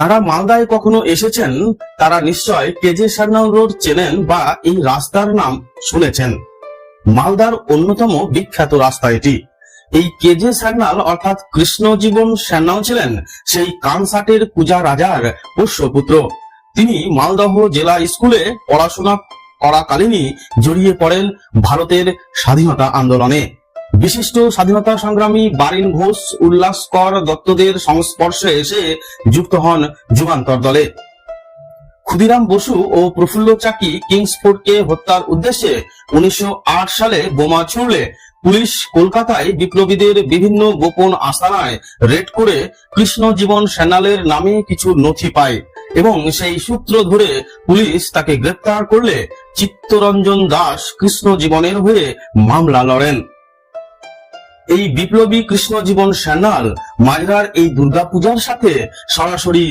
যারা মালদায় কখনো এসেছেন তারা নিশ্চয় কেজে সান্যাল রোড চেনেন বা এই রাস্তার নাম শুনেছেন। মালদার অন্যতম বিখ্যাত রাস্তা এটি। এই কেজে সান্যাল অর্থাৎ কৃষ্ণজীবন সান্যাল ছিলেন সেই কানসাটের কুজা রাজার পোষ্যপুত্র। তিনি মালদহ জেলা স্কুলে পড়াশোনা করাকালীনই জড়িয়ে পড়েন ভারতের স্বাধীনতা আন্দোলনে। বিশিষ্ট স্বাধীনতা সংগ্রামী বারিন ঘোষ, উল্লাসকর দত্তদের সংস্পর্শে এসে যুক্ত হন যুগান্তর দলে। ক্ষুদিরাম বসু ও প্রফুল্ল চাকি কিংসফোর্ডকে হত্যার উদ্দেশ্যে 1908 সালে বোমা ছুড়লে পুলিশ কলকাতায় বিপ্লবীদের বিভিন্ন গোপন আস্তানায় রেড করে কৃষ্ণজীবন সান্যালের নামে কিছু নথি পায় এবং সেই সূত্র ধরে পুলিশ তাকে গ্রেপ্তার করলে চিত্তরঞ্জন দাস কৃষ্ণজীবনের হয়ে মামলা লড়েন। এই বিপ্লবী কৃষ্ণজীবন সান্যাল মালদার এই দুর্গাপূজার সাথে সরাসরি